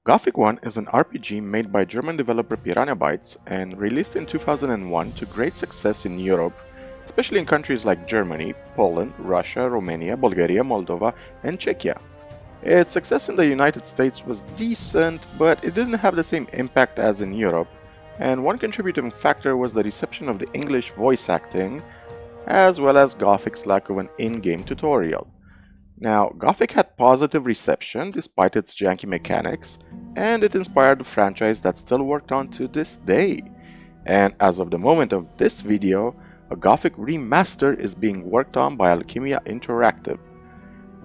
Gothic 1 is an RPG made by German developer Piranha Bytes and released in 2001 to great success in Europe, especially in countries like Germany, Poland, Russia, Romania, Bulgaria, Moldova, and Czechia. Its success in the United States was decent, but it didn't have the same impact as in Europe, and one contributing factor was the reception of the English voice acting, as well as Gothic's lack of an in-game tutorial. Now, Gothic had positive reception despite its janky mechanics, and it inspired a franchise that's still worked on to this day. And as of the moment of this video, a Gothic remaster is being worked on by Alchemia Interactive.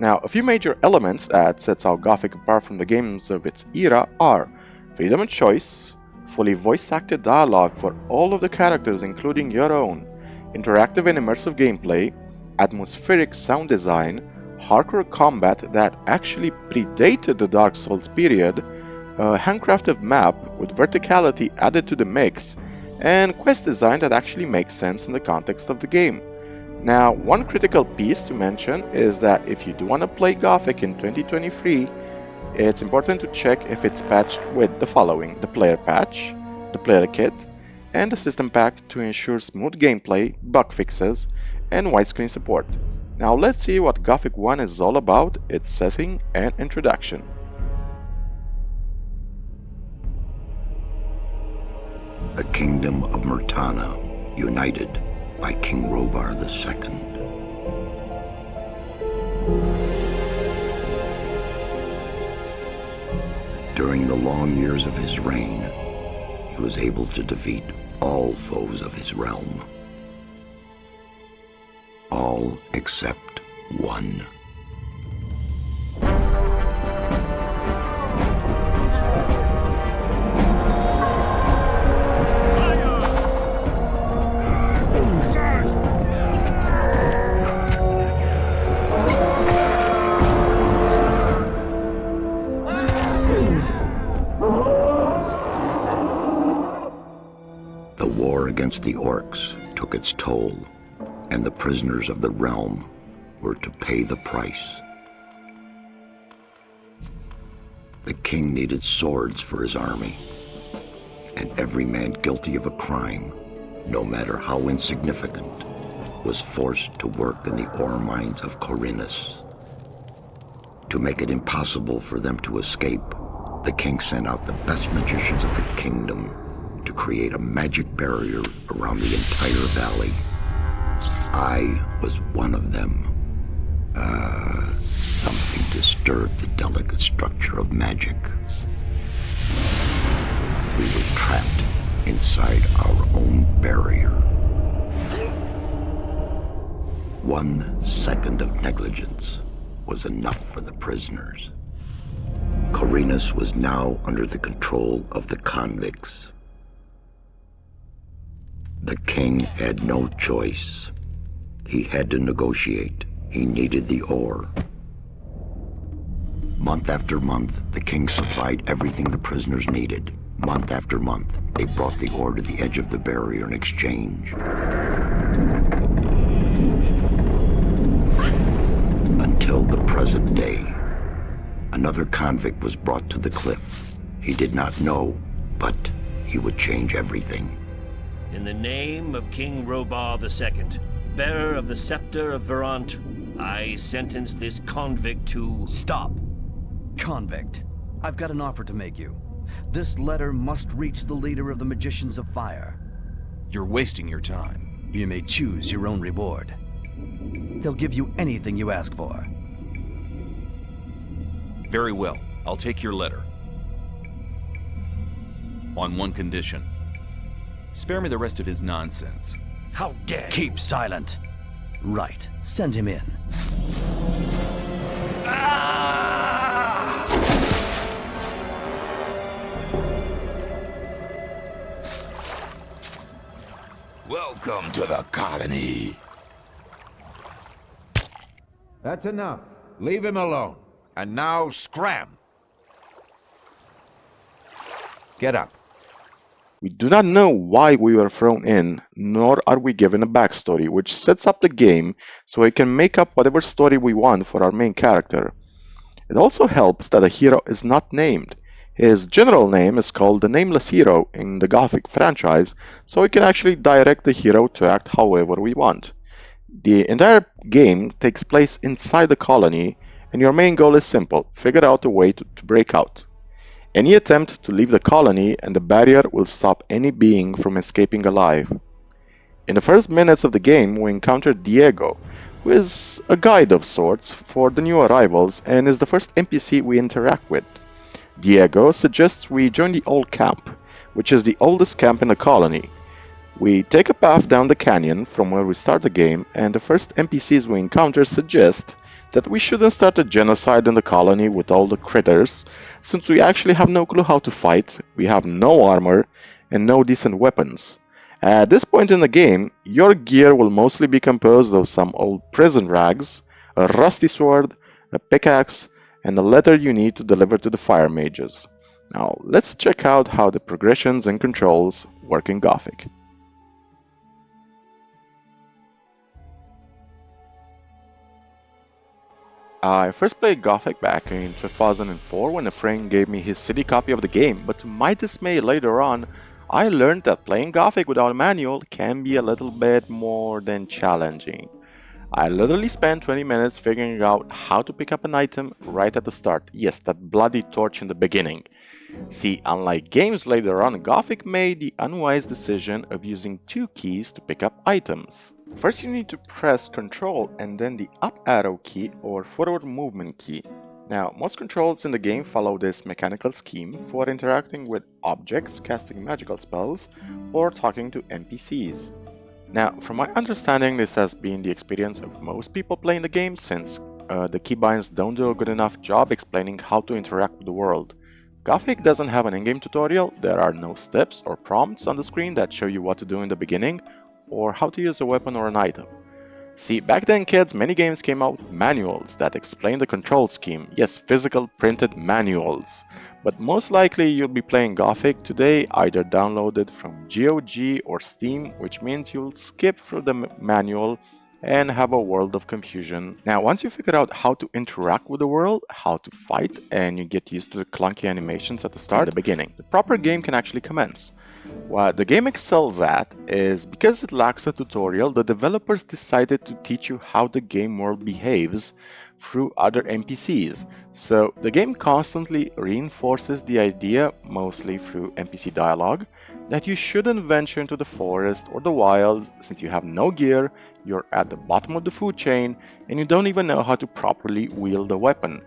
Now, a few major elements that sets out Gothic apart from the games of its era are freedom of choice, fully voice-acted dialogue for all of the characters including your own, interactive and immersive gameplay, atmospheric sound design, hardcore combat that actually predated the Dark Souls period, a handcrafted map with verticality added to the mix, and quest design that actually makes sense in the context of the game. Now, one critical piece to mention is that if you do want to play Gothic in 2023, it's important to check if it's patched with the following: the player patch, the player kit, and the system pack to ensure smooth gameplay, bug fixes, and widescreen support. Now let's see what Gothic 1 is all about, its setting and introduction. The kingdom of Murtana, united by King Robar II. During the long years of his reign, he was able to defeat all foes of his realm. All except one. The war against the orcs took its toll, and the prisoners of the realm were to pay the price. The king needed swords for his army, and every man guilty of a crime, no matter how insignificant, was forced to work in the ore mines of Corinus. To make it impossible for them to escape, the king sent out the best magicians of the kingdom to create a magic barrier around the entire valley. I was one of them. Something disturbed the delicate structure of magic. We were trapped inside our own barrier. 1 second of negligence was enough for the prisoners. Corinus was now under the control of the convicts. The king had no choice. He had to negotiate. He needed the ore. Month after month, the king supplied everything the prisoners needed. Month after month, they brought the ore to the edge of the barrier in exchange. Until the present day, another convict was brought to the cliff. He did not know, but he would change everything. In the name of King Robar II, bearer of the scepter of Verant, I sentence this convict to... Stop! Convict, I've got an offer to make you. This letter must reach the leader of the Magicians of Fire. You're wasting your time. You may choose your own reward. They'll give you anything you ask for. Very well, I'll take your letter. On one condition. Spare me the rest of his nonsense. How dare you. Keep silent. Right, send him in. Welcome to the colony. That's enough. Leave him alone. And now scram. Get up. We do not know why we were thrown in, nor are we given a backstory, which sets up the game so we can make up whatever story we want for our main character. It also helps that the hero is not named. His general name is called the Nameless Hero in the Gothic franchise, so we can actually direct the hero to act however we want. The entire game takes place inside the colony, and your main goal is simple: figure out a way to break out. Any attempt to leave the colony and the barrier will stop any being from escaping alive. In the first minutes of the game, we encounter Diego, who is a guide of sorts for the new arrivals and is the first NPC we interact with. Diego suggests we join the old camp, which is the oldest camp in the colony. We take a path down the canyon from where we start the game, and the first NPCs we encounter suggest that we shouldn't start a genocide in the colony with all the critters, since we actually have no clue how to fight, we have no armor, and no decent weapons. At this point in the game, your gear will mostly be composed of some old prison rags, a rusty sword, a pickaxe, and the letter you need to deliver to the fire mages. Now, let's check out how the progressions and controls work in Gothic. I first played Gothic back in 2004 when a friend gave me his CD copy of the game, but to my dismay later on, I learned that playing Gothic without a manual can be a little bit more than challenging. I literally spent 20 minutes figuring out how to pick up an item right at the start. Yes, that bloody torch in the beginning. See, unlike games later on, Gothic made the unwise decision of using two keys to pick up items. First you need to press Ctrl and then the up arrow key or forward movement key. Now, most controls in the game follow this mechanical scheme for interacting with objects, casting magical spells, or talking to NPCs. Now, from my understanding, this has been the experience of most people playing the game since the keybinds don't do a good enough job explaining how to interact with the world. Gothic doesn't have an in-game tutorial, there are no steps or prompts on the screen that show you what to do in the beginning, or how to use a weapon or an item. See, back then kids, many games came out with manuals that explain the control scheme. Yes, physical printed manuals. But most likely you'll be playing Gothic today either downloaded from GOG or Steam, which means you'll skip through the manual and have a world of confusion. Now, once you figure out how to interact with the world, how to fight, and you get used to the clunky animations at the start, the beginning, the proper game can actually commence. What the game excels at is because it lacks a tutorial, the developers decided to teach you how the game world behaves through other NPCs. So the game constantly reinforces the idea, mostly through NPC dialogue, that you shouldn't venture into the forest or the wilds since you have no gear, you're at the bottom of the food chain, and you don't even know how to properly wield a weapon.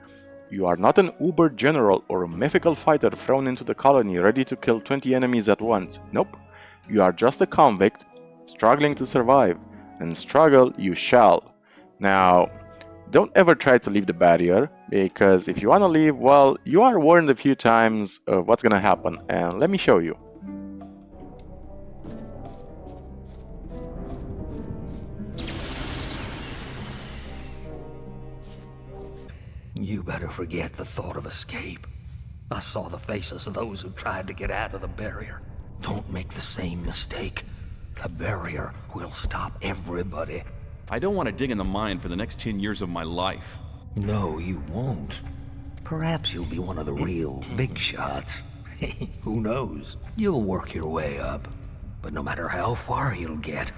You are not an uber general or a mythical fighter thrown into the colony ready to kill 20 enemies at once. Nope. You are just a convict struggling to survive, and struggle you shall. Now, don't ever try to leave the barrier, because if you want to leave, well, you are warned a few times of what's gonna happen, and let me show you. You better forget the thought of escape. I saw the faces of those who tried to get out of the barrier. Don't make the same mistake. The barrier will stop everybody. I don't want to dig in the mine for the next 10 years of my life. No, you won't. Perhaps you'll be one of the real big shots. Who knows? You'll work your way up. But no matter how far you'll get,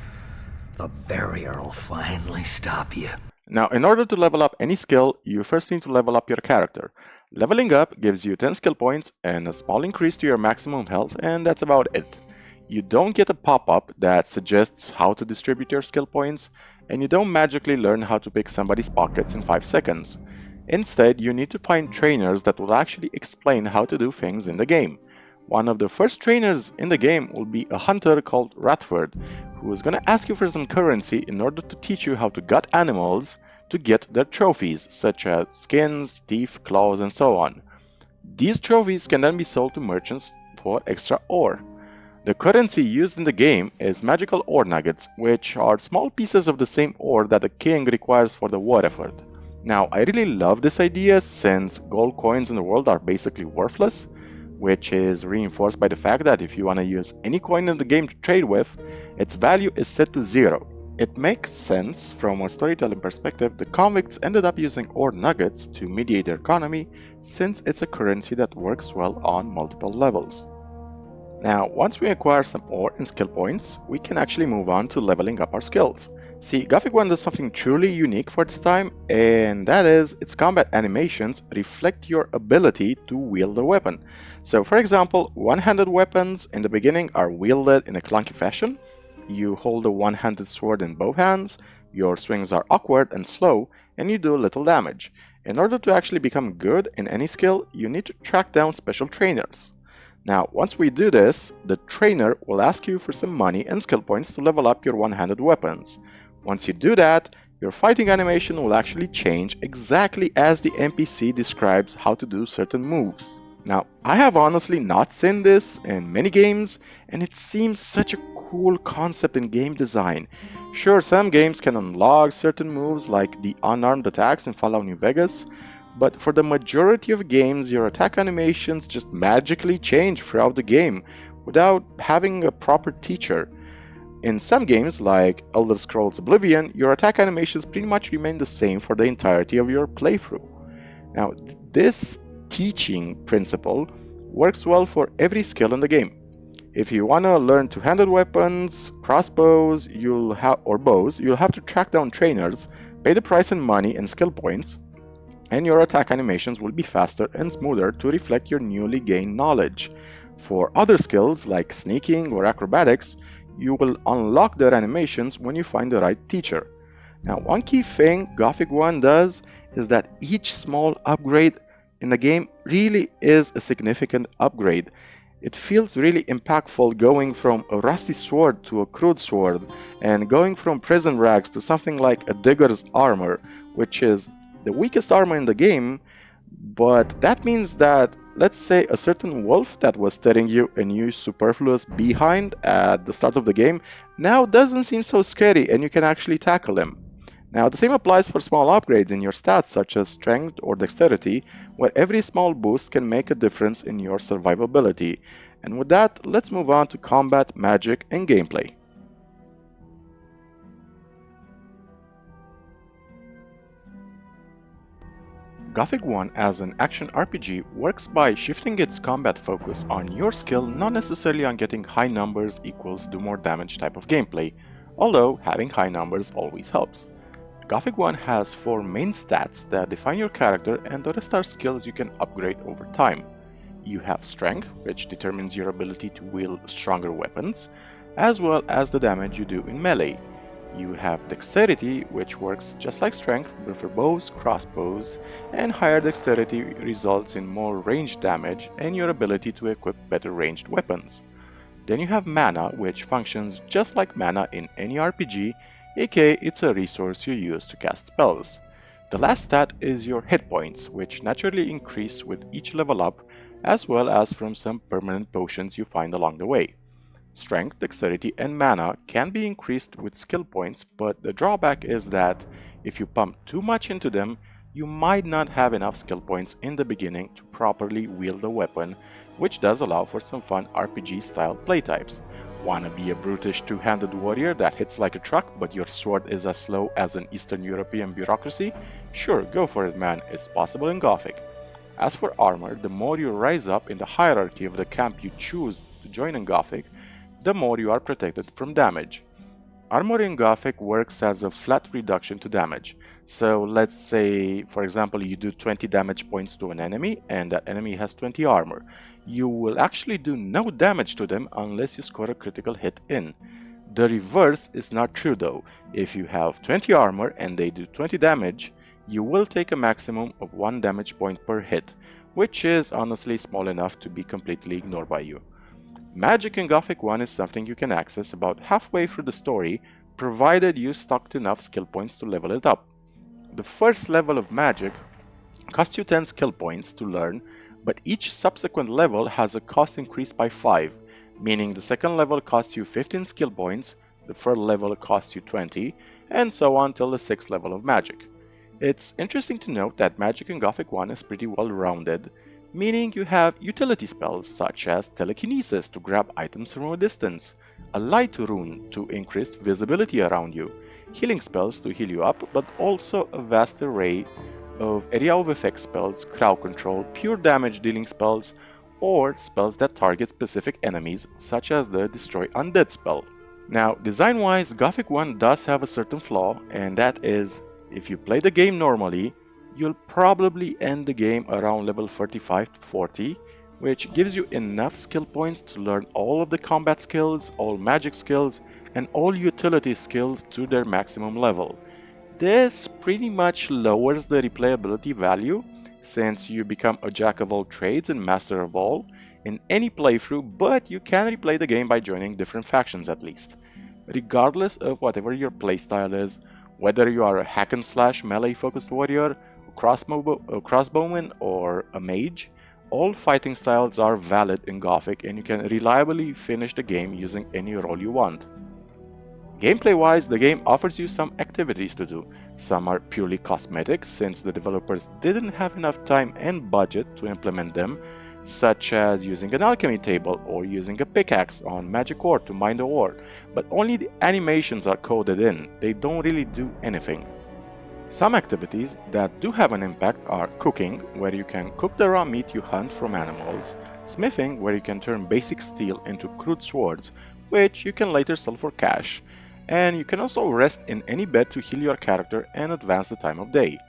the barrier will finally stop you. Now, in order to level up any skill, you first need to level up your character. Leveling up gives you 10 skill points and a small increase to your maximum health, and that's about it. You don't get a pop-up that suggests how to distribute your skill points, and you don't magically learn how to pick somebody's pockets in 5 seconds. Instead, you need to find trainers that will actually explain how to do things in the game. One of the first trainers in the game will be a hunter called Radford, who is going to ask you for some currency in order to teach you how to gut animals to get their trophies, such as skins, teeth, claws, and so on. These trophies can then be sold to merchants for extra ore. The currency used in the game is magical ore nuggets, which are small pieces of the same ore that the king requires for the war effort. Now, I really love this idea since gold coins in the world are basically worthless, which is reinforced by the fact that if you want to use any coin in the game to trade with, its value is set to 0. It makes sense from a storytelling perspective. The convicts ended up using ore nuggets to mediate their economy since it's a currency that works well on multiple levels. Now, once we acquire some ore and skill points, we can actually move on to leveling up our skills. See, Gothic 1 does something truly unique for its time, and that is its combat animations reflect your ability to wield a weapon. So, for example, one-handed weapons in the beginning are wielded in a clunky fashion. You hold a one-handed sword in both hands, your swings are awkward and slow, and you do little damage. In order to actually become good in any skill, you need to track down special trainers. Now, once we do this, the trainer will ask you for some money and skill points to level up your one-handed weapons. Once you do that, your fighting animation will actually change exactly as the NPC describes how to do certain moves. Now, I have honestly not seen this in many games, and it seems such a cool concept in game design. Sure, some games can unlock certain moves like the unarmed attacks in Fallout New Vegas, but for the majority of games, your attack animations just magically change throughout the game without having a proper teacher. In some games, like Elder Scrolls Oblivion, your attack animations pretty much remain the same for the entirety of your playthrough. Now, this teaching principle works well for every skill in the game. If you want to learn two-handed weapons, crossbows, or bows, you'll have to track down trainers, pay the price in money and skill points, and your attack animations will be faster and smoother to reflect your newly gained knowledge. For other skills like sneaking or acrobatics, you will unlock their animations when you find the right teacher. Now, one key thing Gothic 1 does is that each small upgrade in the game really is a significant upgrade. It feels really impactful going from a rusty sword to a crude sword, and going from prison rags to something like a digger's armor, which is the weakest armor in the game, but that means that, let's say, a certain wolf that was staring you a new superfluous behind at the start of the game now doesn't seem so scary and you can actually tackle him. Now, the same applies for small upgrades in your stats such as strength or dexterity, where every small boost can make a difference in your survivability. And with that, let's move on to combat, magic, and gameplay. Gothic 1 as an action RPG works by shifting its combat focus on your skill, not necessarily on getting high numbers equals do more damage type of gameplay, although having high numbers always helps. Gothic 1 has 4 main stats that define your character, and the rest are skills you can upgrade over time. You have strength, which determines your ability to wield stronger weapons, as well as the damage you do in melee. You have dexterity, which works just like strength but for bows, crossbows, and higher dexterity results in more ranged damage and your ability to equip better ranged weapons. Then you have mana, which functions just like mana in any RPG, aka it's a resource you use to cast spells. The last stat is your hit points, which naturally increase with each level up, as well as from some permanent potions you find along the way. Strength, dexterity, and mana can be increased with skill points, but the drawback is that if you pump too much into them, you might not have enough skill points in the beginning to properly wield a weapon, which does allow for some fun RPG-style playtypes. Wanna be a brutish two-handed warrior that hits like a truck, but your sword is as slow as an Eastern European bureaucracy? Sure, go for it, man, it's possible in Gothic. As for armor, the more you rise up in the hierarchy of the camp you choose to join in Gothic, the more you are protected from damage. Armor in Gothic works as a flat reduction to damage. So let's say, for example, you do 20 damage points to an enemy and that enemy has 20 armor. You will actually do no damage to them unless you score a critical hit in. The reverse is not true though. If you have 20 armor and they do 20 damage, you will take a maximum of 1 damage point per hit, which is honestly small enough to be completely ignored by you. Magic in Gothic 1 is something you can access about halfway through the story, provided you stocked enough skill points to level it up. The first level of magic costs you 10 skill points to learn, but each subsequent level has a cost increase by 5, meaning the second level costs you 15 skill points, the third level costs you 20, and so on till the 6th level of magic. It's interesting to note that magic in Gothic 1 is pretty well rounded, meaning you have utility spells such as telekinesis to grab items from a distance, a light rune to increase visibility around you, healing spells to heal you up, but also a vast array of area of effect spells, crowd control, pure damage dealing spells, or spells that target specific enemies, such as the Destroy Undead spell. Now, design-wise, Gothic 1 does have a certain flaw, and that is, if you play the game normally, you'll probably end the game around level 35 to 40, which gives you enough skill points to learn all of the combat skills, all magic skills, and all utility skills to their maximum level. This pretty much lowers the replayability value, since you become a jack of all trades and master of all in any playthrough, but you can replay the game by joining different factions at least. Regardless of whatever your playstyle is, whether you are a hack and slash melee focused warrior, a crossbowman, or a mage, all fighting styles are valid in Gothic and you can reliably finish the game using any role you want. Gameplay-wise, the game offers you some activities to do. Some are purely cosmetic, since the developers didn't have enough time and budget to implement them, such as using an alchemy table or using a pickaxe on magic ore to mine the ore, but only the animations are coded in, they don't really do anything. Some activities that do have an impact are cooking, where you can cook the raw meat you hunt from animals, smithing, where you can turn basic steel into crude swords, which you can later sell for cash, and you can also rest in any bed to heal your character and advance the time of day.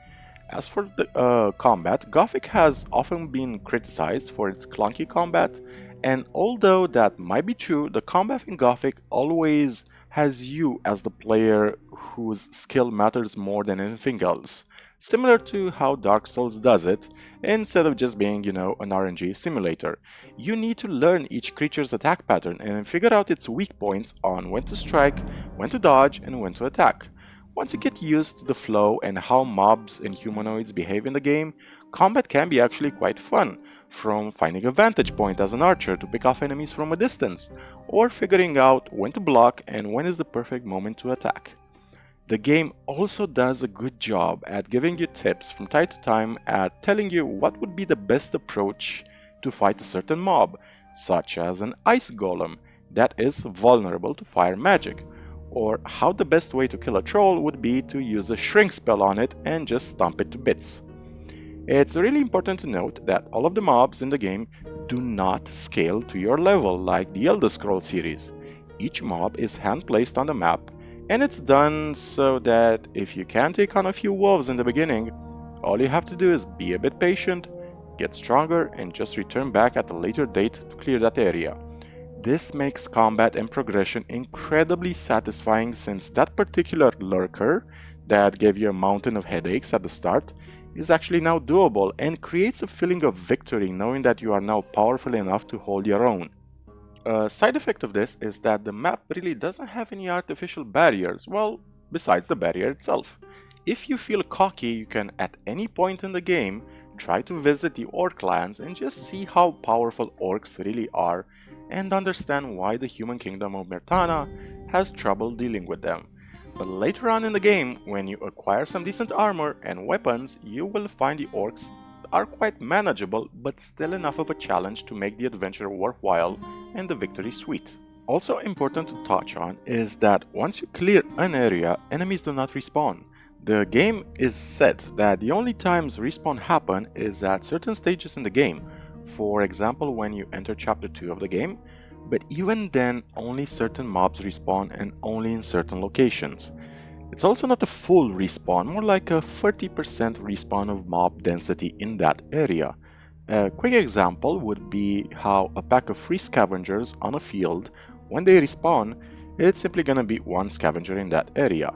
As for the combat, Gothic has often been criticized for its clunky combat, and although that might be true, the combat in Gothic always has you as the player whose skill matters more than anything else, similar to how Dark Souls does it, instead of just being, an RNG simulator. You need to learn each creature's attack pattern and figure out its weak points on when to strike, when to dodge, and when to attack. Once you get used to the flow and how mobs and humanoids behave in the game, combat can be actually quite fun, from finding a vantage point as an archer to pick off enemies from a distance, or figuring out when to block and when is the perfect moment to attack. The game also does a good job at giving you tips from time to time at telling you what would be the best approach to fight a certain mob, such as an ice golem that is vulnerable to fire magic, or how the best way to kill a troll would be to use a shrink spell on it and just stomp it to bits. It's really important to note that all of the mobs in the game do not scale to your level like the Elder Scrolls series. Each mob is hand placed on the map, and it's done so that if you can take on a few wolves in the beginning, all you have to do is be a bit patient, get stronger, and just return back at a later date to clear that area. This makes combat and progression incredibly satisfying, since that particular lurker that gave you a mountain of headaches at the start is actually now doable and creates a feeling of victory knowing that you are now powerful enough to hold your own. A side effect of this is that the map really doesn't have any artificial barriers, well, besides the barrier itself. If you feel cocky, you can at any point in the game try to visit the orc lands and just see how powerful orcs really are and understand why the human kingdom of Mirtana has trouble dealing with them. But later on in the game, when you acquire some decent armor and weapons, you will find the orcs are quite manageable, but still enough of a challenge to make the adventure worthwhile and the victory sweet. Also important to touch on is that once you clear an area, enemies do not respawn. The game is set that the only times respawn happen is at certain stages in the game, for example when you enter chapter 2 of the game, but even then only certain mobs respawn and only in certain locations. It's also not a full respawn, more like a 30% respawn of mob density in that area. A quick example would be how a pack of free scavengers on a field, when they respawn, it's simply gonna be one scavenger in that area.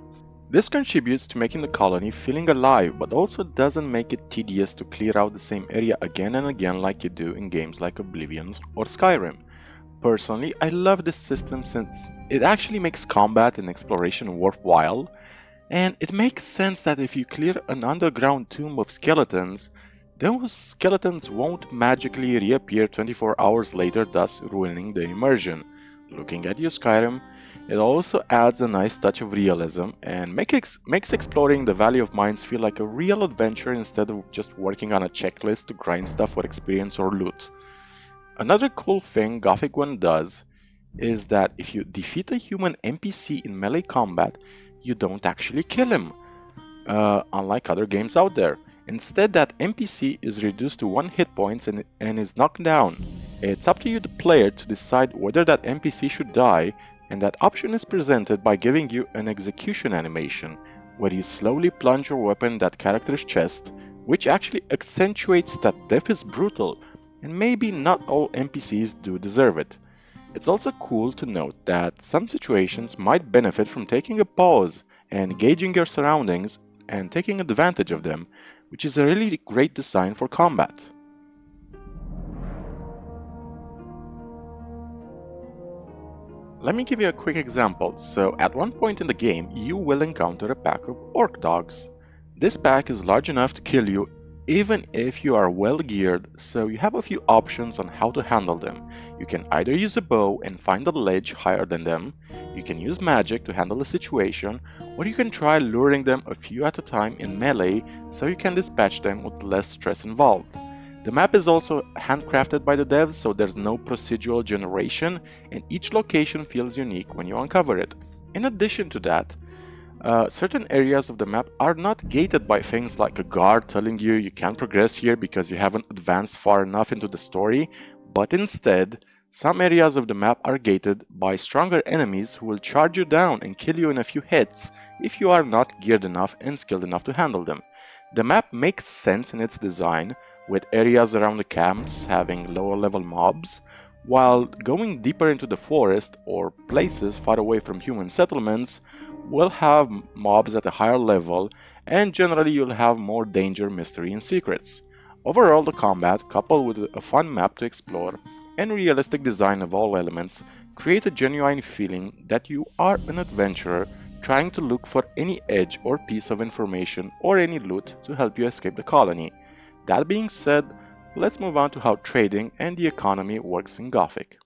This contributes to making the colony feeling alive, but also doesn't make it tedious to clear out the same area again and again like you do in games like Oblivion or Skyrim. Personally, I love this system since it actually makes combat and exploration worthwhile, and it makes sense that if you clear an underground tomb of skeletons, those skeletons won't magically reappear 24 hours later, thus ruining the immersion. Looking at you, Skyrim, it also adds a nice touch of realism and makes exploring the Valley of Mines feel like a real adventure instead of just working on a checklist to grind stuff for experience or loot. Another cool thing Gothic 1 does is that if you defeat a human NPC in melee combat, you don't actually kill him, unlike other games out there. Instead, that NPC is reduced to 1 hit points and is knocked down. It's up to you, the player, to decide whether that NPC should die, and that option is presented by giving you an execution animation, where you slowly plunge your weapon in that character's chest, which actually accentuates that death is brutal, and maybe not all NPCs do deserve it. It's also cool to note that some situations might benefit from taking a pause and gauging your surroundings and taking advantage of them, which is a really great design for combat. Let me give you a quick example. So at one point in the game, you will encounter a pack of orc dogs. This pack is large enough to kill you even if you are well geared, so you have a few options on how to handle them. You can either use a bow and find a ledge higher than them, you can use magic to handle the situation, or you can try luring them a few at a time in melee so you can dispatch them with less stress involved. The map is also handcrafted by the devs, so there's no procedural generation, and each location feels unique when you uncover it. In addition to that, certain areas of the map are not gated by things like a guard telling you you can't progress here because you haven't advanced far enough into the story, but instead, some areas of the map are gated by stronger enemies who will charge you down and kill you in a few hits if you are not geared enough and skilled enough to handle them. The map makes sense in its design, with areas around the camps having lower level mobs, while going deeper into the forest or places far away from human settlements will have mobs at a higher level, and generally you'll have more danger, mystery, and secrets. Overall, the combat, coupled with a fun map to explore and realistic design of all elements, create a genuine feeling that you are an adventurer trying to look for any edge or piece of information or any loot to help you escape the colony. That being said, let's move on to how trading and the economy works in Gothic.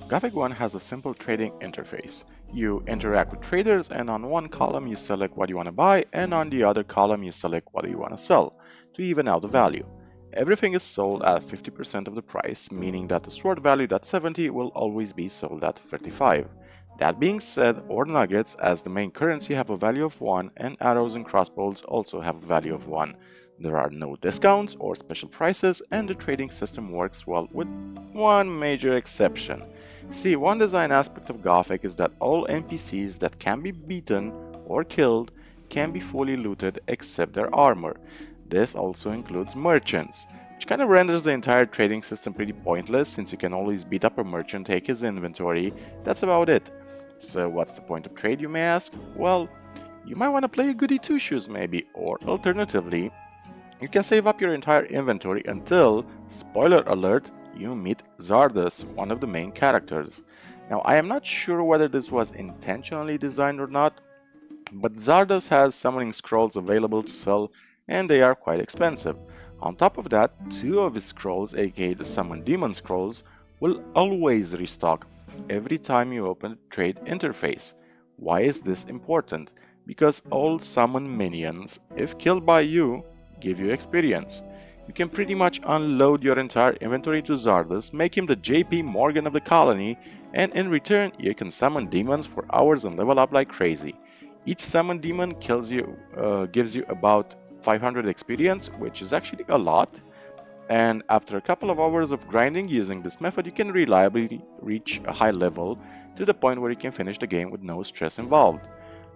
Gothic 1 has a simple trading interface. You interact with traders, and on one column you select what you want to buy, and on the other column you select what you want to sell, to even out the value. Everything is sold at 50% of the price, meaning that the sword valued at 70 will always be sold at 35. That being said, ore nuggets as the main currency have a value of 1, and arrows and crossbows also have a value of 1. There are no discounts or special prices, and the trading system works well with one major exception. See, one design aspect of Gothic is that all NPCs that can be beaten or killed can be fully looted except their armor. This also includes merchants, which kind of renders the entire trading system pretty pointless since you can always beat up a merchant, take his inventory. That's about it. So what's the point of trade, you may ask? Well, you might want to play a goody two-shoes maybe, or alternatively, you can save up your entire inventory until, spoiler alert, you meet Zardos, one of the main characters. Now, I am not sure whether this was intentionally designed or not, but Zardos has summoning scrolls available to sell, and they are quite expensive. On top of that, 2 of his scrolls, aka the Summon Demon scrolls, will always restock every time you open the trade interface. Why is this important? Because all summon minions, if killed by you, give you experience. You can pretty much unload your entire inventory to Zardos, make him the JP Morgan of the colony, and in return you can summon demons for hours and level up like crazy. Each summon demon gives you about 500 experience, which is actually a lot, and after a couple of hours of grinding using this method, you can reliably reach a high level to the point where you can finish the game with no stress involved.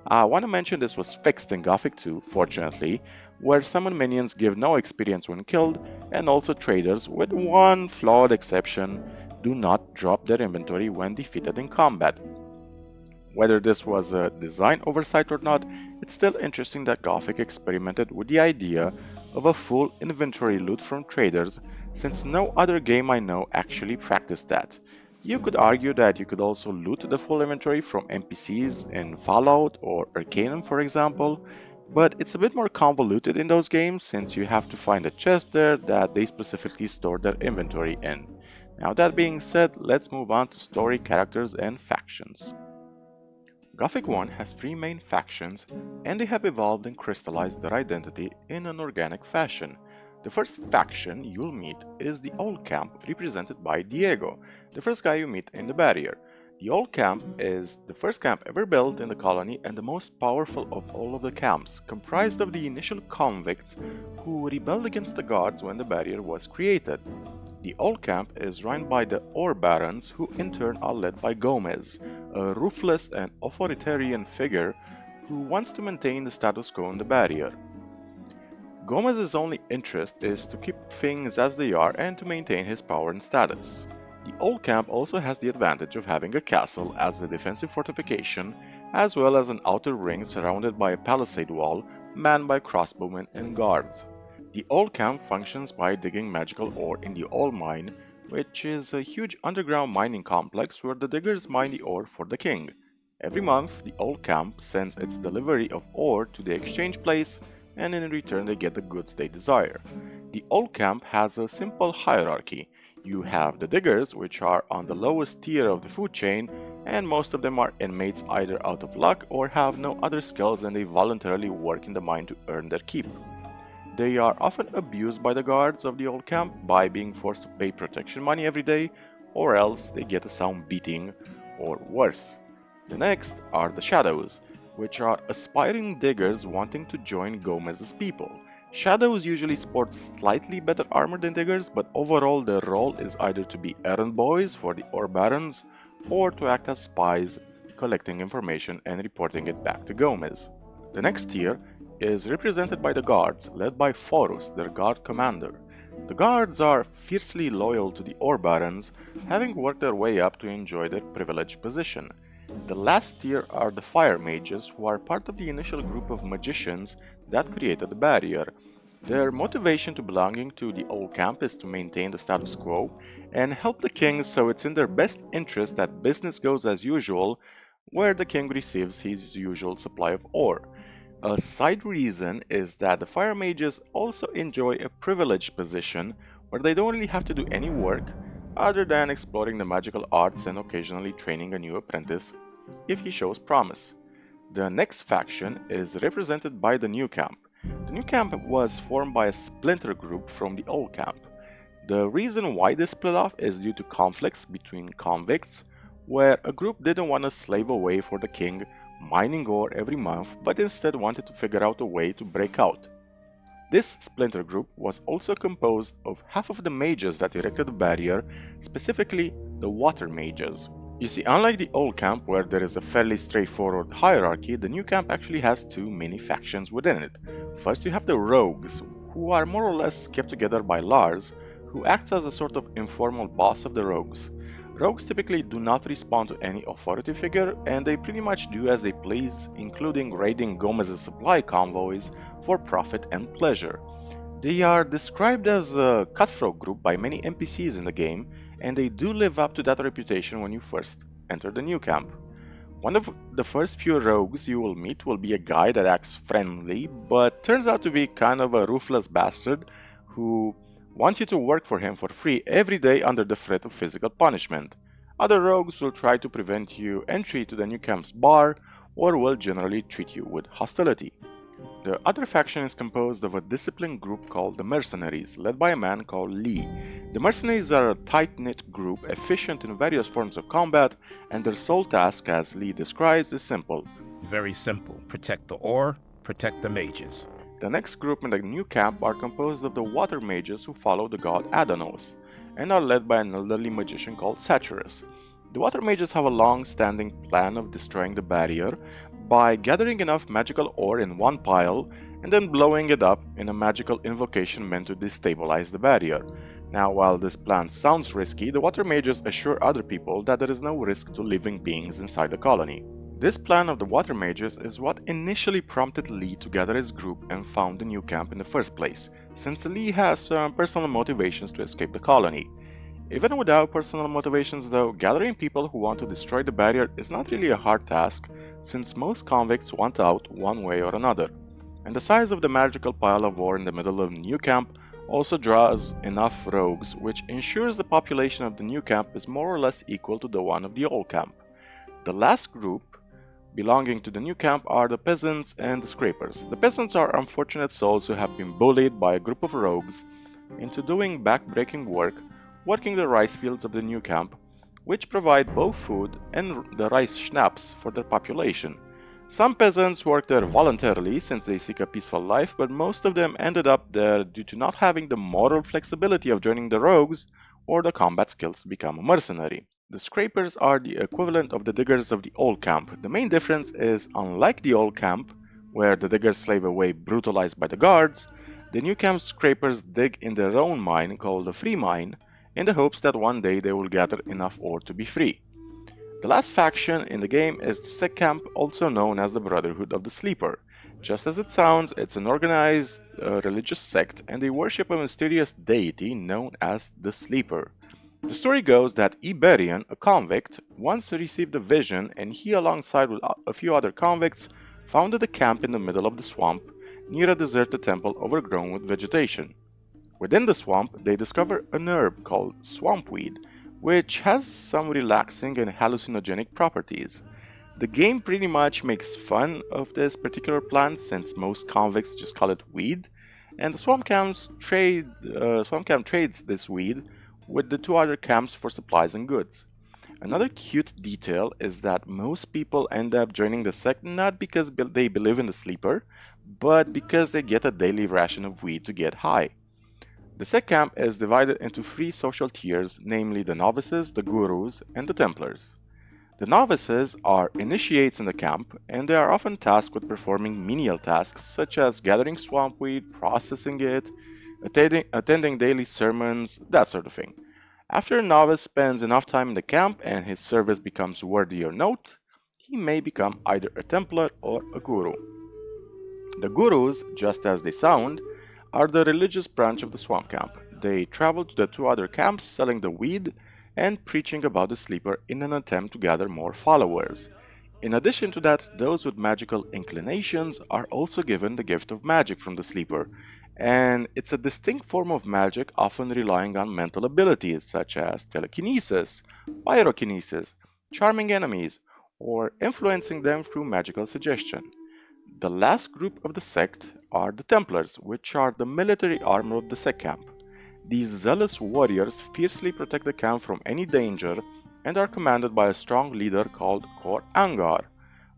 I want to mention this was fixed in Gothic 2, fortunately, where summon minions give no experience when killed, and also traders, with one flawed exception, do not drop their inventory when defeated in combat. Whether this was a design oversight or not, it's still interesting that Gothic experimented with the idea of a full inventory loot from traders, since no other game I know actually practiced that. You could argue that you could also loot the full inventory from NPCs in Fallout or Arcanum, for example, but it's a bit more convoluted in those games since you have to find a chest there that they specifically store their inventory in. Now, that being said, let's move on to story, characters, and factions. Gothic 1 has 3 main factions, and they have evolved and crystallized their identity in an organic fashion. The first faction you'll meet is the Old Camp, represented by Diego, the first guy you meet in the barrier. The old camp is the first camp ever built in the colony and the most powerful of all of the camps, comprised of the initial convicts who rebelled against the gods when the barrier was created. The old camp is run by the ore barons, who in turn are led by Gomez, a ruthless and authoritarian figure who wants to maintain the status quo on the barrier. Gomez's only interest is to keep things as they are and to maintain his power and status. The old camp also has the advantage of having a castle as a defensive fortification, as well as an outer ring surrounded by a palisade wall manned by crossbowmen and guards. The old camp functions by digging magical ore in the old mine, which is a huge underground mining complex where the diggers mine the ore for the king. Every month, the old camp sends its delivery of ore to the exchange place, and in return they get the goods they desire. The old camp has a simple hierarchy. You have the diggers, which are on the lowest tier of the food chain, and most of them are inmates either out of luck or have no other skills and they voluntarily work in the mine to earn their keep. They are often abused by the guards of the old camp by being forced to pay protection money every day, or else they get a sound beating, or worse. The next are the shadows, which are aspiring diggers wanting to join Gomez's people. Shadows usually sport slightly better armor than diggers, but overall their role is either to be errand boys for the ore barons, or to act as spies, collecting information and reporting it back to Gomez. The next tier is represented by the guards, led by Forus, their guard commander. The guards are fiercely loyal to the ore barons, having worked their way up to enjoy their privileged position. The last tier are the fire mages, who are part of the initial group of magicians that created the barrier. Their motivation to belonging to the old camp is to maintain the status quo and help the king, so it's in their best interest that business goes as usual, where the king receives his usual supply of ore. A side reason is that the fire mages also enjoy a privileged position where they don't really have to do any work other than exploring the magical arts and occasionally training a new apprentice if he shows promise. The next faction is represented by the new camp. The new camp was formed by a splinter group from the old camp. The reason why they split off is due to conflicts between convicts, where a group didn't want to slave away for the king mining ore every month, but instead wanted to figure out a way to break out. This splinter group was also composed of half of the mages that erected the barrier, specifically the water mages. You see, unlike the old camp where there is a fairly straightforward hierarchy, the new camp actually has two mini factions within it. First you have the rogues, who are more or less kept together by Lars, who acts as a sort of informal boss of the rogues. Rogues typically do not respond to any authority figure, and they pretty much do as they please, including raiding Gomez's supply convoys for profit and pleasure. They are described as a cutthroat group by many NPCs in the game, and they do live up to that reputation when you first enter the new camp. One of the first few rogues you will meet will be a guy that acts friendly, but turns out to be kind of a ruthless bastard who wants you to work for him for free every day under the threat of physical punishment. Other rogues will try to prevent you entry to the new camp's bar, or will generally treat you with hostility. The other faction is composed of a disciplined group called the Mercenaries, led by a man called Lee. The Mercenaries are a tight-knit group, efficient in various forms of combat, and their sole task, as Lee describes, is simple. Very simple. Protect the ore, protect the mages. The next group in the new camp are composed of the water mages who follow the god Adanos, and are led by an elderly magician called Satyrus. The water mages have a long-standing plan of destroying the barrier by gathering enough magical ore in one pile and then blowing it up in a magical invocation meant to destabilize the barrier. Now, while this plan sounds risky, the water mages assure other people that there is no risk to living beings inside the colony. This plan of the water mages is what initially prompted Lee to gather his group and found the new camp in the first place, since Lee has some personal motivations to escape the colony. Even without personal motivations though, gathering people who want to destroy the barrier is not really a hard task, since most convicts want out one way or another. And the size of the magical pile of ore in the middle of the new camp also draws enough rogues, which ensures the population of the new camp is more or less equal to the one of the old camp. The last group belonging to the new camp are the peasants and the scrapers. The peasants are unfortunate souls who have been bullied by a group of rogues into doing back-breaking work, working the rice fields of the new camp, which provide both food and the rice schnapps for their population. Some peasants work there voluntarily since they seek a peaceful life, but most of them ended up there due to not having the moral flexibility of joining the rogues or the combat skills to become a mercenary. The scrapers are the equivalent of the diggers of the old camp. The main difference is, unlike the old camp, where the diggers slave away brutalized by the guards, the new camp scrapers dig in their own mine called the free mine in the hopes that one day they will gather enough ore to be free. The last faction in the game is the Sec Camp, also known as the Brotherhood of the Sleeper. Just as it sounds, it's an organized religious sect and they worship a mysterious deity known as the Sleeper. The story goes that Iberian, a convict, once received a vision and he, alongside with a few other convicts, founded a camp in the middle of the swamp near a deserted temple overgrown with vegetation. Within the swamp, they discover an herb called swampweed, which has some relaxing and hallucinogenic properties. The game pretty much makes fun of this particular plant since most convicts just call it weed, and the swamp camp trades this weed with the two other camps for supplies and goods. Another cute detail is that most people end up joining the sect not because they believe in the sleeper, but because they get a daily ration of weed to get high. The sect camp is divided into three social tiers, namely the novices, the gurus, and the templars. The novices are initiates in the camp, and they are often tasked with performing menial tasks such as gathering swampweed, processing it, attending daily sermons, that sort of thing. After a novice spends enough time in the camp and his service becomes worthy or note, he may become either a templar or a guru. The gurus, just as they sound, are the religious branch of the swamp camp. They travel to the two other camps selling the weed and preaching about the sleeper in an attempt to gather more followers. In addition to that, those with magical inclinations are also given the gift of magic from the sleeper, and it's a distinct form of magic often relying on mental abilities such as telekinesis, pyrokinesis, charming enemies, or influencing them through magical suggestion. The last group of the sect are the Templars, which are the military arm of the sect camp. These zealous warriors fiercely protect the camp from any danger and are commanded by a strong leader called Kor Angar,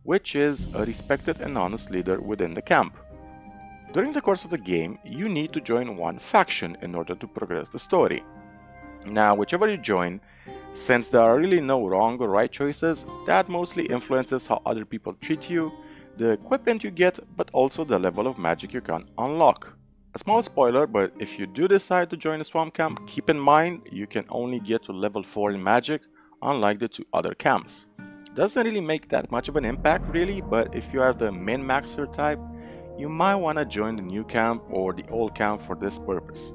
which is a respected and honest leader within the camp. During the course of the game, you need to join one faction in order to progress the story. Now, whichever you join, since there are really no wrong or right choices, that mostly influences how other people treat you, the equipment you get, but also the level of magic you can unlock. A small spoiler, but if you do decide to join a swamp camp, keep in mind you can only get to level 4 in magic, unlike the two other camps. Doesn't really make that much of an impact really, but if you are the min-maxer type, you might want to join the new camp or the old camp for this purpose.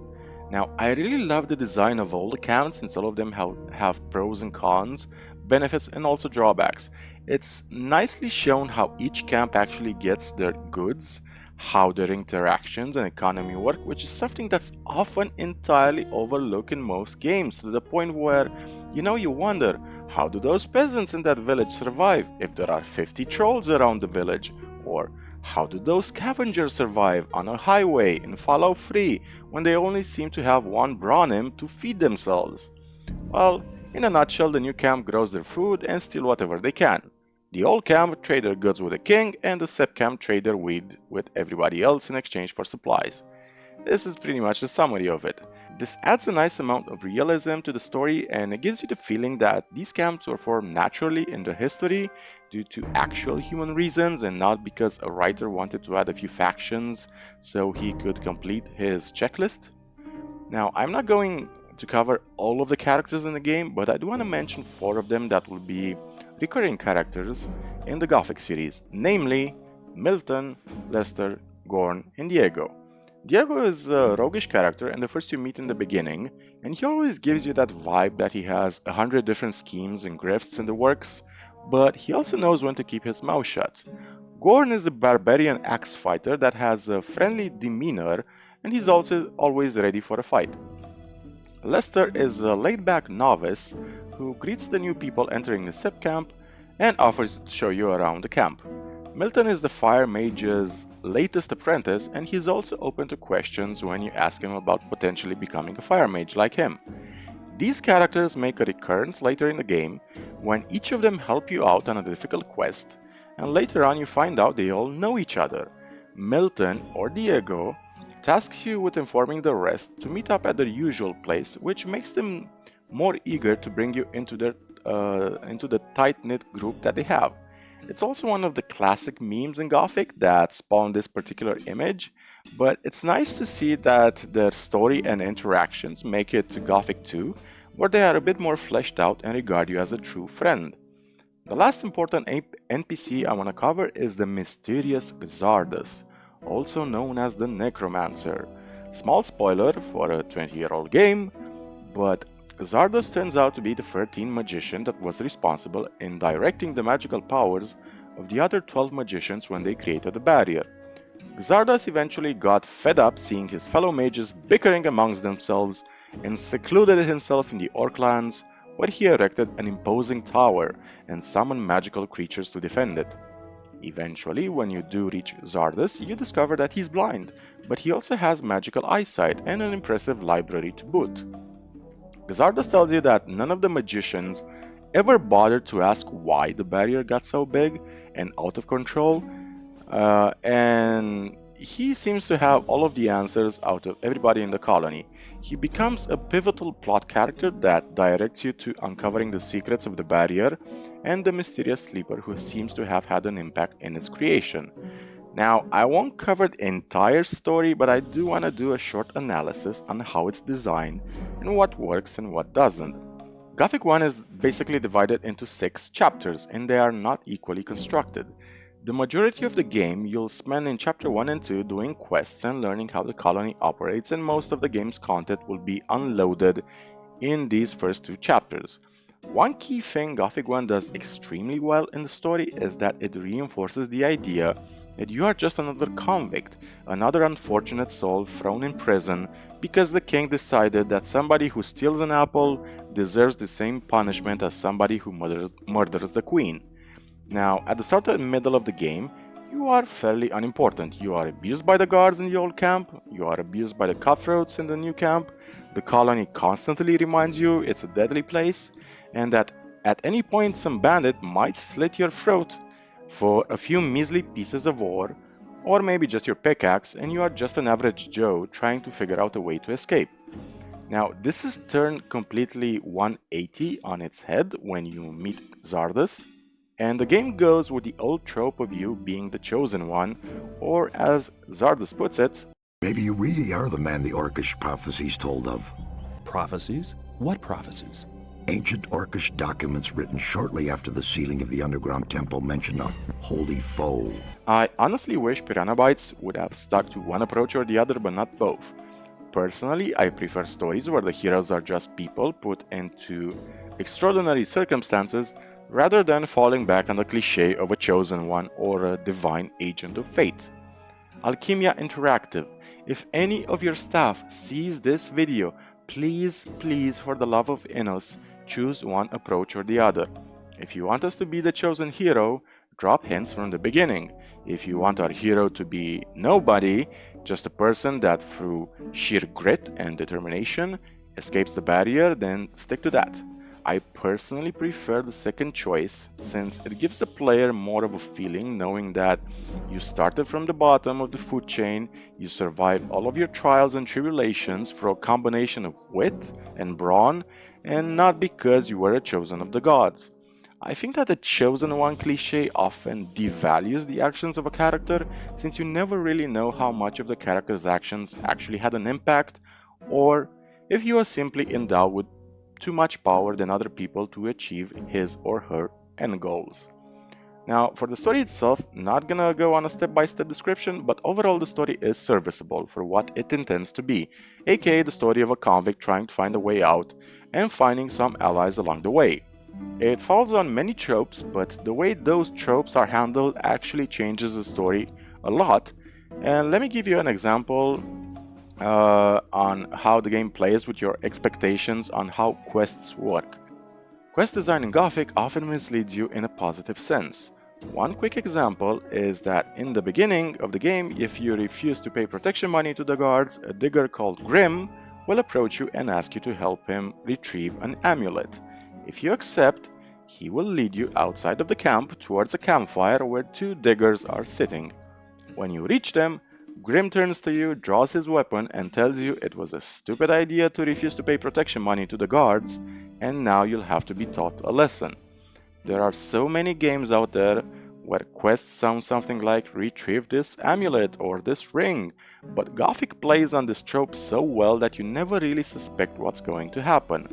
Now, I really love the design of all the camps since all of them have pros and cons, benefits and also drawbacks. It's nicely shown how each camp actually gets their goods, how their interactions and economy work, which is something that's often entirely overlooked in most games, to the point where, you wonder, how do those peasants in that village survive if there are 50 trolls around the village? Or how do those scavengers survive on a highway in Fallout 3 when they only seem to have one Bronim to feed themselves? Well, in a nutshell, the new camp grows their food and steal whatever they can. The old camp trade their goods with the king, and the sep camp trade their weed with everybody else in exchange for supplies. This is pretty much the summary of it. This adds a nice amount of realism to the story, and it gives you the feeling that these camps were formed naturally in their history due to actual human reasons and not because a writer wanted to add a few factions so he could complete his checklist. Now, I'm not going to cover all of the characters in the game, but I do want to mention 4 of them that will be recurring characters in the Gothic series, namely Milton, Lester, Gorn, and Diego. Diego is a roguish character and the first you meet in the beginning, and he always gives you that vibe that he has 100 different schemes and grifts in the works, but he also knows when to keep his mouth shut. Gorn is a barbarian axe fighter that has a friendly demeanor, and he's also always ready for a fight. Lester is a laid-back novice who greets the new people entering the sep camp and offers to show you around the camp. Milton is the fire mage's latest apprentice, and he's also open to questions when you ask him about potentially becoming a fire mage like him. These characters make a recurrence later in the game when each of them help you out on a difficult quest, and later on you find out they all know each other. Milton or Diego tasks you with informing the rest to meet up at their usual place, which makes them more eager to bring you into the tight-knit group that they have. It's also one of the classic memes in Gothic that spawned this particular image, but it's nice to see that their story and interactions make it to Gothic 2, where they are a bit more fleshed out and regard you as a true friend. The last important NPC I want to cover is the mysterious Xardus, also known as the Necromancer. Small spoiler for a 20-year-old game, but Xardus turns out to be the 13th magician that was responsible in directing the magical powers of the other 12 magicians when they created the barrier. Xardas eventually got fed up seeing his fellow mages bickering amongst themselves and secluded himself in the Orklands, where he erected an imposing tower and summoned magical creatures to defend it. Eventually, when you do reach Xardus, you discover that he's blind, but he also has magical eyesight and an impressive library to boot. Xardas tells you that none of the magicians ever bothered to ask why the barrier got so big and out of control, and he seems to have all of the answers out of everybody in the colony. He becomes a pivotal plot character that directs you to uncovering the secrets of the barrier and the mysterious sleeper who seems to have had an impact in its creation. Now, I won't cover the entire story, but I do want to do a short analysis on how it's designed and what works and what doesn't. Gothic 1 is basically divided into 6 chapters, and they are not equally constructed. The majority of the game you'll spend in chapter 1 and 2 doing quests and learning how the colony operates, and most of the game's content will be unloaded in these first 2 chapters. One key thing Gothic 1 does extremely well in the story is that it reinforces the idea that you are just another convict, another unfortunate soul thrown in prison because the king decided that somebody who steals an apple deserves the same punishment as somebody who murders the queen. Now, at the start and middle of the game, you are fairly unimportant. You are abused by the guards in the old camp, you are abused by the cutthroats in the new camp, the colony constantly reminds you it's a deadly place, and that at any point some bandit might slit your throat for a few measly pieces of ore, or maybe just your pickaxe, and you are just an average Joe trying to figure out a way to escape. Now, this is turned completely 180 on its head when you meet Xardus, and the game goes with the old trope of you being the chosen one, or as Xardus puts it, maybe you really are the man the Orcish prophecies told of. Prophecies? What prophecies? Ancient Orcish documents written shortly after the sealing of the underground temple mention a holy foe. I honestly wish Piranha Bytes would have stuck to one approach or the other, but not both. Personally, I prefer stories where the heroes are just people put into extraordinary circumstances rather than falling back on the cliché of a chosen one or a divine agent of fate. Alchemia Interactive, if any of your staff sees this video, please, for the love of Innos, choose one approach or the other. If you want us to be the chosen hero, drop hints from the beginning. If you want our hero to be nobody, just a person that through sheer grit and determination escapes the barrier, then stick to that. I personally prefer the second choice since it gives the player more of a feeling knowing that you started from the bottom of the food chain, you survived all of your trials and tribulations through a combination of wit and brawn, and not because you were a chosen of the gods. I think that the chosen one cliché often devalues the actions of a character since you never really know how much of the character's actions actually had an impact, or if he was simply endowed with too much power than other people to achieve his or her end goals. Now, for the story itself, not gonna go on a step-by-step description, but overall the story is serviceable for what it intends to be, aka the story of a convict trying to find a way out and finding some allies along the way. It falls on many tropes, but the way those tropes are handled actually changes the story a lot, and let me give you an example on how the game plays with your expectations on how quests work. Quest design in Gothic often misleads you in a positive sense. One quick example is that in the beginning of the game, if you refuse to pay protection money to the guards, a digger called Grim will approach you and ask you to help him retrieve an amulet. If you accept, he will lead you outside of the camp towards a campfire where two diggers are sitting. When you reach them, Grim turns to you, draws his weapon, and tells you it was a stupid idea to refuse to pay protection money to the guards, and now you'll have to be taught a lesson. There are so many games out there where quests sound something like retrieve this amulet or this ring, but Gothic plays on this trope so well that you never really suspect what's going to happen.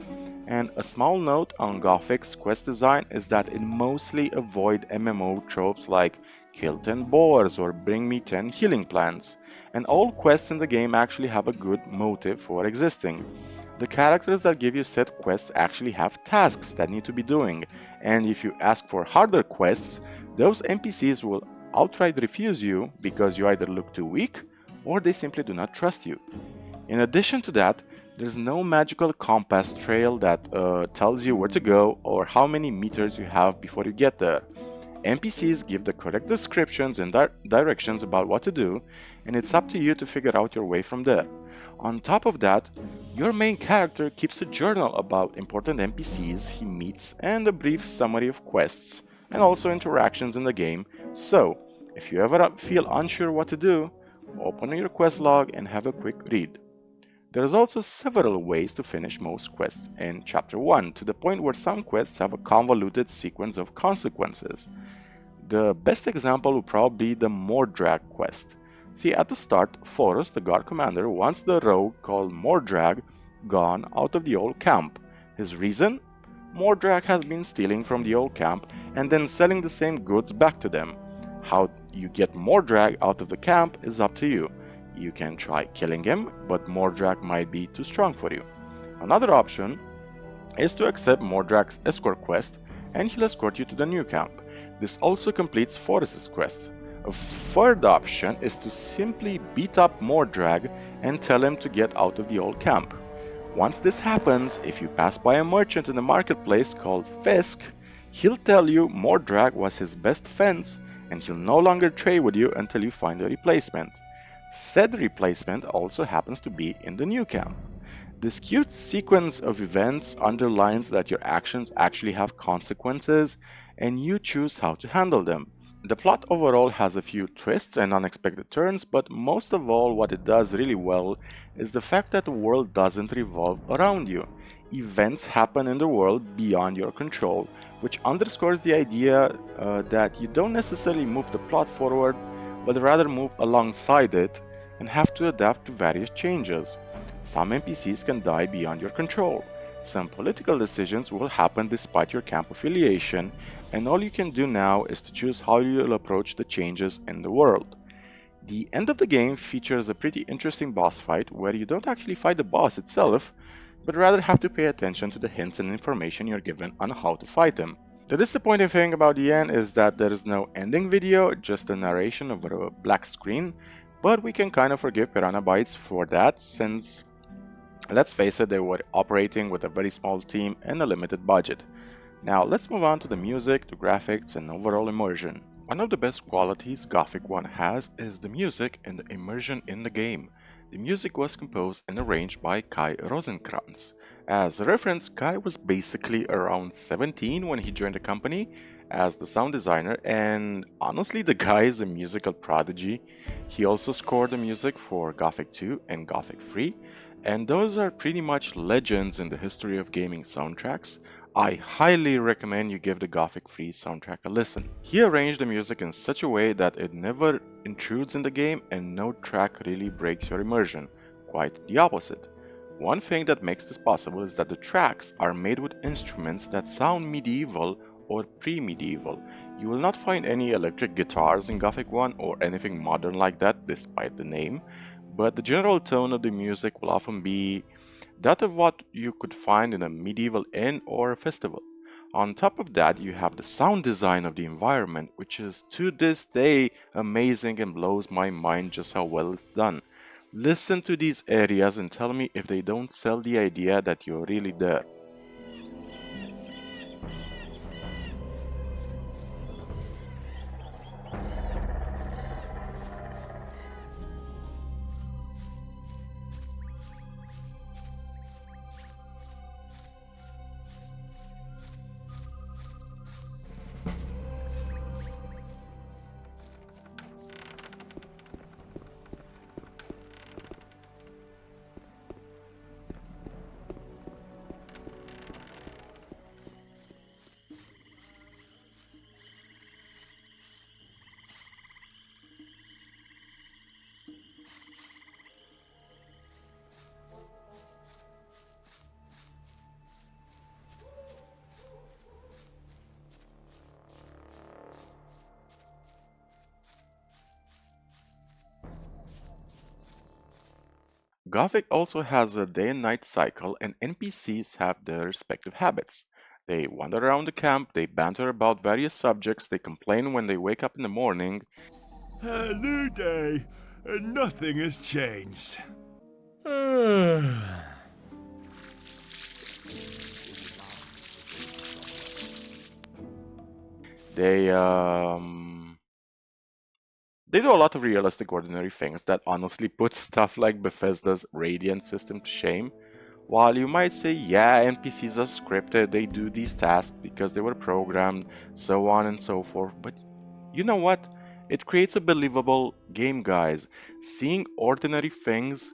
And a small note on Gothic's quest design is that it mostly avoids MMO tropes like kill 10 boars or bring me 10 healing plants, and all quests in the game actually have a good motive for existing. The characters that give you set quests actually have tasks that need to be doing, and if you ask for harder quests, those NPCs will outright refuse you because you either look too weak or they simply do not trust you. In addition to that, there's no magical compass trail that tells you where to go or how many meters you have before you get there. NPCs give the correct descriptions and directions about what to do, and it's up to you to figure out your way from there. On top of that, your main character keeps a journal about important NPCs he meets and a brief summary of quests, and also interactions in the game, so if you ever feel unsure what to do, open your quest log and have a quick read. There's also several ways to finish most quests in Chapter 1, to the point where some quests have a convoluted sequence of consequences. The best example would probably be the Mordrag quest. See, at the start, Forrest, the guard commander, wants the rogue called Mordrag gone out of the old camp. His reason? Mordrag has been stealing from the old camp and then selling the same goods back to them. How you get Mordrag out of the camp is up to you. You can try killing him, but Mordrag might be too strong for you. Another option is to accept Mordrag's escort quest and he'll escort you to the new camp. This also completes Forrest's quest. A third option is to simply beat up Mordrag and tell him to get out of the old camp. Once this happens, if you pass by a merchant in the marketplace called Fisk, he'll tell you Mordrag was his best fence and he'll no longer trade with you until you find a replacement. Said replacement also happens to be in the new camp. This cute sequence of events underlines that your actions actually have consequences and you choose how to handle them. The plot overall has a few twists and unexpected turns, but most of all what it does really well is the fact that the world doesn't revolve around you. Events happen in the world beyond your control, which underscores the idea that you don't necessarily move the plot forward, but rather move alongside it and have to adapt to various changes. Some NPCs can die beyond your control. Some political decisions will happen despite your camp affiliation, and all you can do now is to choose how you'll approach the changes in the world. The end of the game features a pretty interesting boss fight where you don't actually fight the boss itself, but rather have to pay attention to the hints and information you're given on how to fight him. The disappointing thing about the end is that there is no ending video, just a narration over a black screen, but we can kind of forgive Piranha Bytes for that since, let's face it, they were operating with a very small team and a limited budget. Now let's move on to the music, the graphics, and overall immersion. One of the best qualities Gothic 1 has is the music and the immersion in the game. The music was composed and arranged by Kai Rosenkrantz. As a reference, Kai was basically around 17 when he joined the company as the sound designer, and honestly the guy is a musical prodigy. He also scored the music for Gothic 2 and Gothic 3, and those are pretty much legends in the history of gaming soundtracks. I highly recommend you give the Gothic 3 soundtrack a listen. He arranged the music in such a way that it never intrudes in the game and no track really breaks your immersion. Quite the opposite. One thing that makes this possible is that the tracks are made with instruments that sound medieval or pre-medieval. You will not find any electric guitars in Gothic 1 or anything modern like that despite the name, but the general tone of the music will often be that of what you could find in a medieval inn or a festival. On top of that, you have the sound design of the environment, which is to this day amazing and blows my mind just how well it's done. Listen to these areas and tell me if they don't sell the idea that you're really there. Gothic also has a day and night cycle, and NPCs have their respective habits. They wander around the camp, they banter about various subjects, they complain when they wake up in the morning. A new day, and nothing has changed. They they do a lot of realistic ordinary things that honestly put stuff like Bethesda's Radiant system to shame. While you might say, yeah, NPCs are scripted, they do these tasks because they were programmed, so on and so forth, but you know what? It creates a believable game, guys. Seeing ordinary things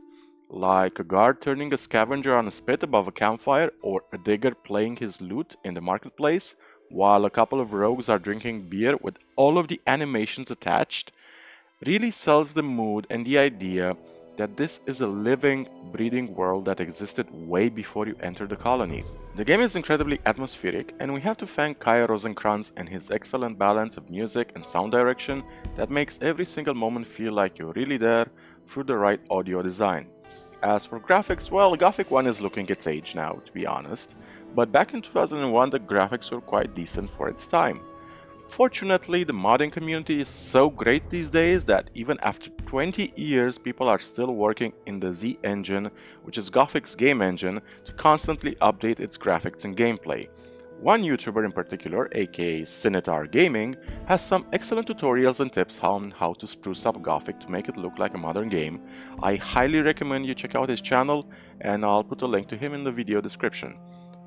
like a guard turning a scavenger on a spit above a campfire or a digger playing his lute in the marketplace while a couple of rogues are drinking beer with all of the animations attached really sells the mood and the idea that this is a living, breathing world that existed way before you entered the colony. The game is incredibly atmospheric, and we have to thank Kaya Rosenkrantz and his excellent balance of music and sound direction that makes every single moment feel like you're really there through the right audio design. As for graphics, well, Gothic 1 is looking its age now, to be honest, but back in 2001 the graphics were quite decent for its time. Fortunately, the modding community is so great these days that even after 20 years, people are still working in the Z engine, which is Gothic's game engine, to constantly update its graphics and gameplay. One YouTuber in particular, aka Sinitar Gaming, has some excellent tutorials and tips on how to spruce up Gothic to make it look like a modern game. I highly recommend you check out his channel, and I'll put a link to him in the video description.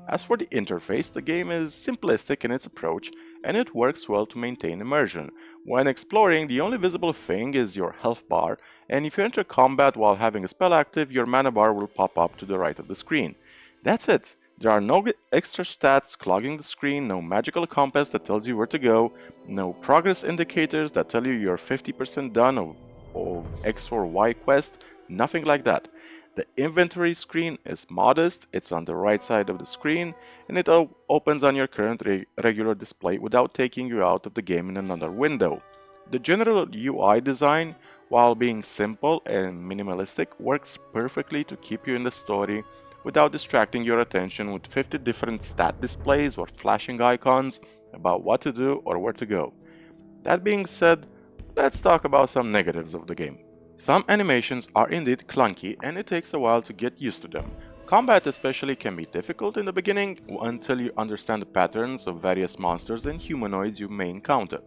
As for the interface, the game is simplistic in its approach, and it works well to maintain immersion. When exploring, the only visible thing is your health bar, and if you enter combat while having a spell active, your mana bar will pop up to the right of the screen. That's it. There are no extra stats clogging the screen, no magical compass that tells you where to go, no progress indicators that tell you you're 50% done of X or Y quest, nothing like that. The inventory screen is modest, it's on the right side of the screen, and it opens on your current regular display without taking you out of the game in another window. The general UI design, while being simple and minimalistic, works perfectly to keep you in the story without distracting your attention with 50 different stat displays or flashing icons about what to do or where to go. That being said, let's talk about some negatives of the game. Some animations are indeed clunky and it takes a while to get used to them. Combat especially can be difficult in the beginning until you understand the patterns of various monsters and humanoids you may encounter.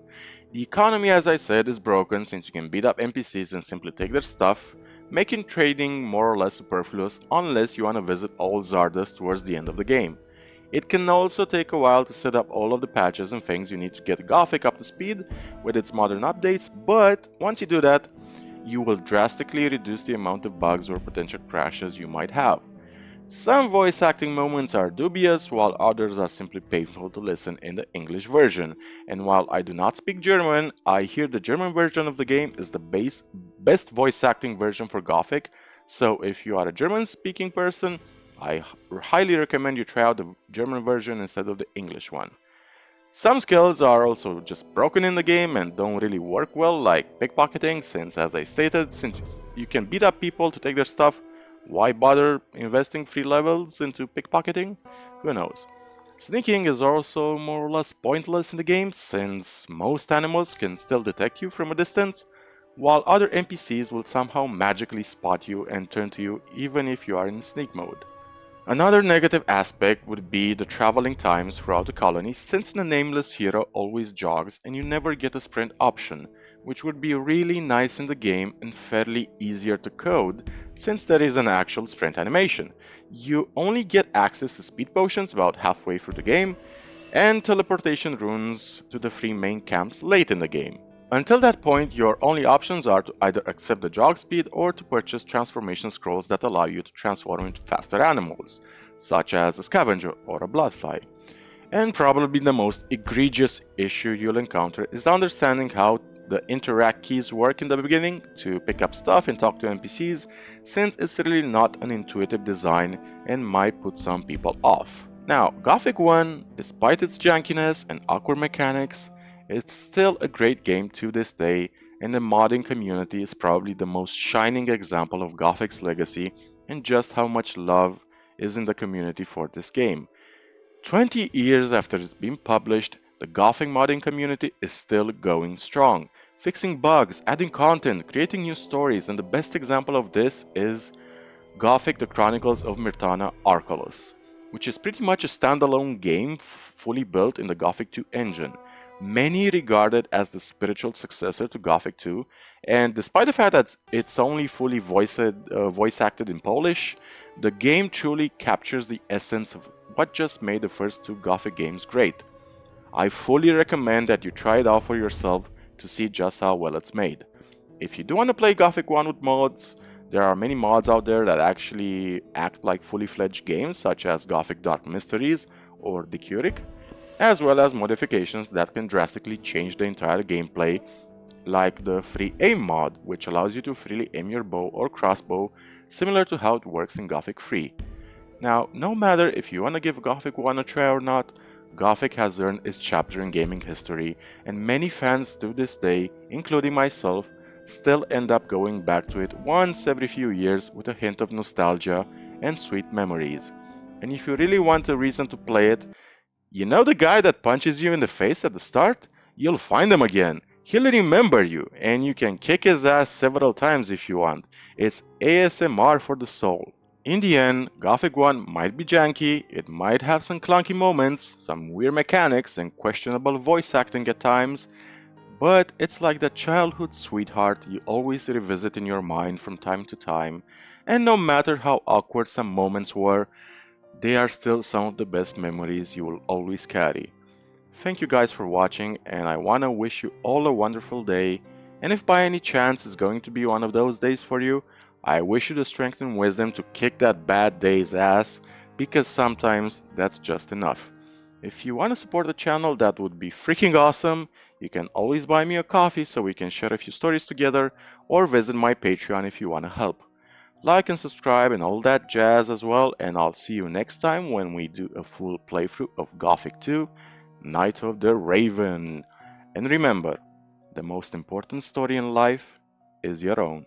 The economy, as I said, is broken since you can beat up NPCs and simply take their stuff, making trading more or less superfluous unless you want to visit Old Zardos towards the end of the game. It can also take a while to set up all of the patches and things you need to get Gothic up to speed with its modern updates, but once you do that, you will drastically reduce the amount of bugs or potential crashes you might have. Some voice acting moments are dubious, while others are simply painful to listen in the English version. And while I do not speak German, I hear the German version of the game is the best voice acting version for Gothic, so if you are a German speaking person, I highly recommend you try out the German version instead of the English one. Some skills are also just broken in the game and don't really work well, like pickpocketing, since as I stated, since you can beat up people to take their stuff, why bother investing free levels into pickpocketing? Who knows. Sneaking is also more or less pointless in the game, since most animals can still detect you from a distance, while other NPCs will somehow magically spot you and turn to you even if you are in sneak mode. Another negative aspect would be the traveling times throughout the colony, since the nameless hero always jogs and you never get a sprint option, which would be really nice in the game and fairly easier to code since there is an actual sprint animation. You only get access to speed potions about halfway through the game and teleportation runes to the three main camps late in the game. Until that point, your only options are to either accept the jog speed or to purchase transformation scrolls that allow you to transform into faster animals, such as a scavenger or a bloodfly. And probably the most egregious issue you'll encounter is understanding how the interact keys work in the beginning to pick up stuff and talk to NPCs, since it's really not an intuitive design and might put some people off. Now, Gothic 1, despite its jankiness and awkward mechanics, it's still a great game to this day, and the modding community is probably the most shining example of Gothic's legacy and just how much love is in the community for this game. 20 years after it's been published, the Gothic modding community is still going strong, fixing bugs, adding content, creating new stories, and the best example of this is Gothic: The Chronicles of Myrtana Archelaus, which is pretty much a standalone game fully built in the Gothic 2 engine. Many regard it as the spiritual successor to Gothic 2, and despite the fact that it's only fully voice acted in Polish, the game truly captures the essence of what just made the first two Gothic games great. I fully recommend that you try it out for yourself to see just how well it's made. If you do want to play Gothic 1 with mods, there are many mods out there that actually act like fully fledged games, such as Gothic Dark Mysteries or The Curic, as well as modifications that can drastically change the entire gameplay, like the free aim mod, which allows you to freely aim your bow or crossbow, similar to how it works in Gothic 3. Now, no matter if you want to give Gothic 1 a try or not, Gothic has earned its chapter in gaming history, and many fans to this day, including myself, still end up going back to it once every few years with a hint of nostalgia and sweet memories. And if you really want a reason to play it, you know the guy that punches you in the face at the start? You'll find him again. He'll remember you, and you can kick his ass several times if you want. It's ASMR for the soul. In the end, Gothic 1 might be janky, it might have some clunky moments, some weird mechanics, and questionable voice acting at times, but it's like that childhood sweetheart you always revisit in your mind from time to time, and no matter how awkward some moments were, they are still some of the best memories you will always carry. Thank you guys for watching, and I wanna wish you all a wonderful day. And if by any chance it's going to be one of those days for you, I wish you the strength and wisdom to kick that bad day's ass, because sometimes that's just enough. If you want to support the channel, that would be freaking awesome. You can always buy me a coffee so we can share a few stories together, or visit my Patreon if you want to help. Like and subscribe and all that jazz as well, and I'll see you next time when we do a full playthrough of Gothic 2, Night of the Raven. And remember, the most important story in life is your own.